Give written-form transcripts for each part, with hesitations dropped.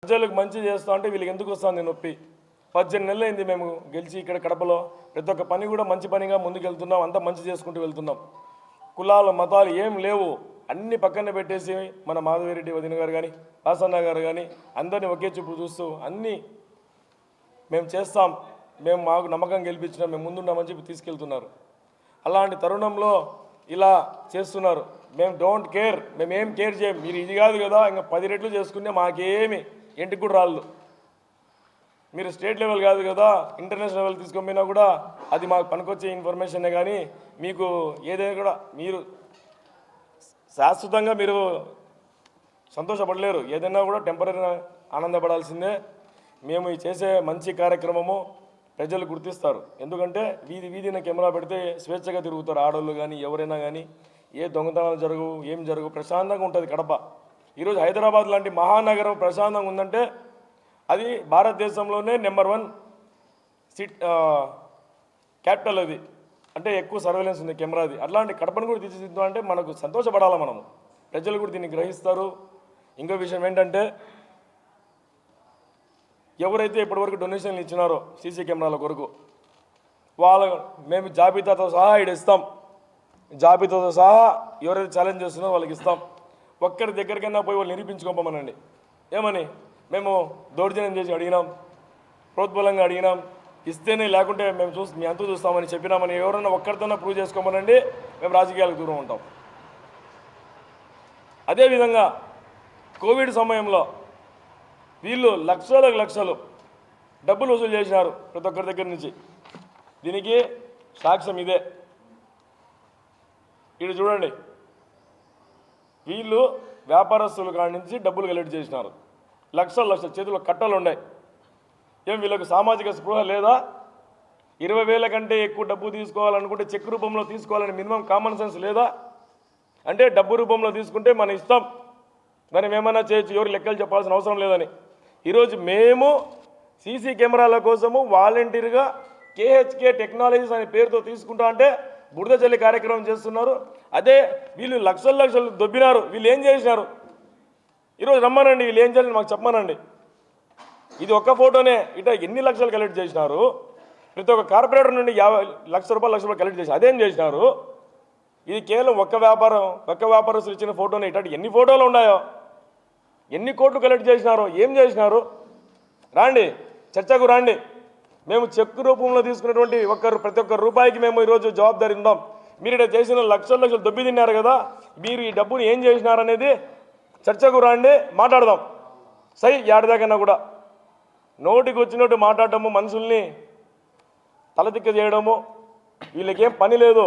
ప్రజలకు మంచి చేస్తా అంటే వీళ్ళకి ఎందుకు వస్తుంది నొప్పి? 18 నెలలు అయింది మేము గెలిచి ఇక్కడ కడపలో ప్రతి ఒక్క పని కూడా మంచి పనిగా ముందుకెళ్తున్నాం, అంతా మంచి చేసుకుంటూ వెళ్తున్నాం. కులాలు మతాలు ఏం లేవు, అన్ని పక్కన పెట్టేసి మన మాధవిరెడ్డి వదిన గారు కానీ వాసన్న గారు కానీ అందరినీ ఒకే చూపు చూస్తూ అన్నీ మేము చేస్తాం, మేము మాకు నమ్మకం గెలిపించినాం, మేము ముందున్నామని చెప్పి తీసుకెళ్తున్నారు. అలాంటి తరుణంలో ఇలా చేస్తున్నారు. మేము డోంట్ కేర్, మేము ఏం కేర్ చేయం. మీరు ఇది కాదు కదా ఇంకా 10 రెట్లు చేసుకునే మాకేమి ఇంటికి కూడా రాళ్ళు. మీరు స్టేట్ లెవెల్ కాదు కదా ఇంటర్నేషనల్ లెవెల్ తీసుకొని కూడా అది మాకు పనికొచ్చే ఇన్ఫర్మేషనే. కానీ మీకు ఏదైనా కూడా మీరు శాశ్వతంగా మీరు సంతోషపడలేరు, ఏదైనా కూడా టెంపరీ ఆనందపడాల్సిందే. మేము ఈ చేసే మంచి కార్యక్రమము ప్రజలు గుర్తిస్తారు. ఎందుకంటే వీధి వీధిన కెమెరా పెడితే స్వేచ్ఛగా తిరుగుతారు ఆడవాళ్ళు కానీ ఎవరైనా కానీ. ఏ దొంగతనాలు జరగవు, ఏం జరగవు, ప్రశాంతంగా ఉంటుంది కడప. ఈరోజు హైదరాబాద్ లాంటి మహానగరం ప్రశాంతంగా ఉందంటే అది భారతదేశంలోనే నెంబర్ 1 సిట్ క్యాపిటల్ అది. అంటే ఎక్కువ సర్వేలెన్స్ ఉంది కెమెరాది. అట్లాంటి కడపను కూడా తీర్చిదిద్దాం అంటే మనకు సంతోషపడాలి మనము. ప్రజలు కూడా దీన్ని గ్రహిస్తారు. ఇంకో విషయం ఏంటంటే ఎవరైతే ఇప్పటివరకు డొనేషన్లు ఇచ్చినారో సీసీ కెమెరాల కొరకు మేము జాబితాతో సహా ఇస్తాం. జాబితాతో సహా ఎవరైతే ఛాలెంజ్ చేస్తున్నారో వాళ్ళకి ఇస్తాం. ఒక్కరి దగ్గరికైనా పోయి వాళ్ళు నిరూపించుకోమనండి. ఏమని మేము దౌర్జన్యం చేసి అడిగినాం, ప్రోద్బలంగా అడిగినాం, ఇస్తేనే లేకుంటే మేము మీ అంతు చూస్తామని చెప్పినామని ఎవరైనా ఒక్కరితోనే ప్రూవ్ చేసుకోమనండి. మేము రాజకీయాలకు దూరం ఉంటాం. అదేవిధంగా కోవిడ్ సమయంలో వీళ్ళు లక్షలు డబ్బులు వసూలు చేసినారు ప్రతి ఒక్కరి దగ్గర నుంచి. దీనికి సాక్ష్యం ఇదే. ఇది చూడండి, వీళ్ళు వ్యాపారస్తుల కాడి నుంచి డబ్బులు కలెక్ట్ చేసినారు. లక్షలు చేతుల్లో కట్టలు ఉన్నాయి. ఏం వీళ్ళకు సామాజిక స్పృహ లేదా? 20,000 కంటే ఎక్కువ డబ్బు తీసుకోవాలనుకుంటే చెక్ రూపంలో తీసుకోవాలని మినిమం కామన్ సెన్స్ లేదా? అంటే డబ్బు రూపంలో తీసుకుంటే మన ఇష్టం, మనం ఏమైనా చేయొచ్చు, ఎవరు లెక్కలు చెప్పాల్సిన అవసరం లేదని. ఈరోజు మేము సీసీ కెమెరాల కోసము వాలంటీర్గా కేహెచ్కే టెక్నాలజీస్ అనే పేరుతో తీసుకుంటా అంటే బురద చల్లి కార్యక్రమం చేస్తున్నారు. అదే వీళ్ళు లక్షలు దొబ్బినారు. వీళ్ళు ఏం చేసినారు? ఈరోజు రమ్మనండి, వీళ్ళు ఏం చేయాలని మాకు చెప్పమనండి. ఇది ఒక్క ఫోటోనే ఇట ఎన్ని లక్షలు కలెక్ట్ చేసినారు? ప్రతి ఒక్క కార్పొరేటర్ నుండి 50 లక్ష రూపాయలు కలెక్ట్ చేసి అదేం చేసినారు? ఇది కేవలం ఒక్క వ్యాపారస్తులు ఇచ్చిన ఫోటోనే. ఇటు ఎన్ని ఫోటోలు ఉన్నాయో, ఎన్ని కోట్లు కలెక్ట్ చేసినారో, ఏం చేసినారు? రాండి, చర్చకు రాండి. మేము చెక్ రూపంలో తీసుకున్నటువంటి ప్రతి ఒక్క రూపాయికి మేము ఈరోజు జవాబుదారీ ఉందాం. మీరు ఇక్కడ చేసిన లక్షలు దొబ్బి తిన్నారు కదా, మీరు ఈ డబ్బుని ఏం చేసినారనేది చర్చకు రాండి, మాట్లాడదాం. సై ఏడాదికన్నా కూడా నోటికి వచ్చినట్టు మాట్లాడటము, మనుషుల్ని తలతిక్క చేయడము, వీళ్ళకేం పని లేదు,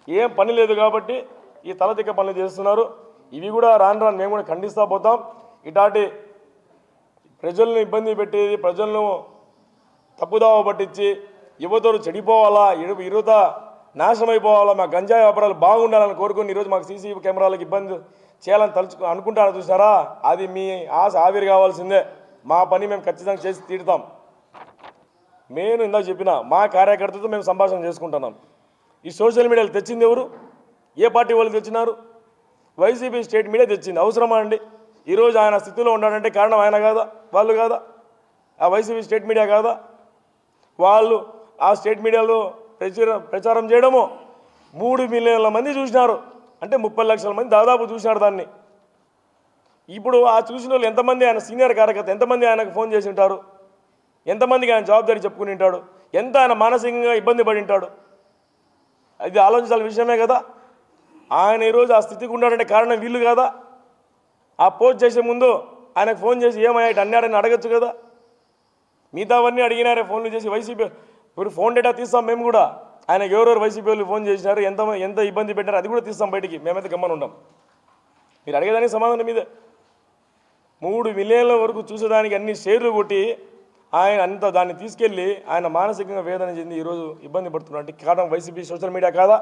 ఏం పని లేదు కాబట్టి ఈ తలతిక్క పనులు చేస్తున్నారు. ఇవి కూడా రాను మేము కూడా ఖండిస్తూ పోతాం. ఇట్లాంటి ప్రజలను ఇబ్బంది పెట్టేది, ప్రజలను తప్పుదావ పట్టించి యువతలు చెడిపోవాలా, యువత నాశనం అయిపోవాలా, మా గంజాయి వ్యాపారాలు బాగుండాలని కోరుకుని ఈరోజు మాకు సీసీ కెమెరాలకు ఇబ్బంది చేయాలని అనుకుంటారా? చూసారా? అది మీ ఆశ ఆవిరి కావాల్సిందే. మా పని మేము ఖచ్చితంగా చేసి తీరుతాం. నేను ఇందాక చెప్పిన మా కార్యకర్తలతో మేము సంభాషణ చేసుకుంటున్నాం. ఈ సోషల్ మీడియాలో తెచ్చింది ఎవరు? ఏ పార్టీ వాళ్ళు తెచ్చినారు? వైసీపీ స్టేట్ మీడియా తెచ్చింది. అవసరమా అండి? ఈరోజు ఆయన స్థితిలో ఉన్నాడంటే కారణం ఆయన కాదా? వాళ్ళు కాదా? ఆ వైసీపీ స్టేట్ మీడియా కాదా? వాళ్ళు ఆ స్టేట్ మీడియాలో ప్రచారం చేయడము 3 మిలియన్ల మంది చూసినారు. అంటే 30 లక్షల మంది దాదాపు చూసినారు దాన్ని. ఇప్పుడు ఆ చూసిన వాళ్ళు ఎంతమంది ఆయన సీనియర్ కార్యకర్త, ఎంతమంది ఆయనకు ఫోన్ చేసి ఉంటారు? ఎంతమందికి ఆయన జవాబుదారీ చెప్పుకుని ఉంటాడు? ఎంత ఆయన మానసికంగా ఇబ్బంది పడి ఉంటాడు? ఇది ఆలోచించాల్సిన విషయమే కదా. ఆయన ఈరోజు ఆ స్థితికి ఉన్నాడంటే కారణం వీళ్ళు కదా. ఆ పోస్ట్ చేసే ముందు ఆయనకు ఫోన్ చేసి ఏమయ్యా ఇటు అన్నాడని అడగచ్చు కదా. మిగతావన్నీ అడిగినారే ఫోన్లు చేసి. వైసీపీ ఇప్పుడు ఫోన్ డేటా తీస్తాం మేము కూడా. ఆయనకు ఎవరెవరు వైసీపీ వాళ్ళు ఫోన్ చేసినారు, ఎంత ఇబ్బంది పెట్టారు అది కూడా తీస్తాం బయటికి. మేమైతే గమ్మని ఉంటాం. మీరు అడిగేదానికి సమాధానం మీదే. 3 మిలియన్ల వరకు చూసేదానికి అన్ని షేర్లు కొట్టి ఆయన అంత దాన్ని తీసుకెళ్ళి ఆయన మానసికంగా వేదన చెంది ఈరోజు ఇబ్బంది పడుతున్నారు. అంటే కారణం వైసీపీ సోషల్ మీడియా కాదా?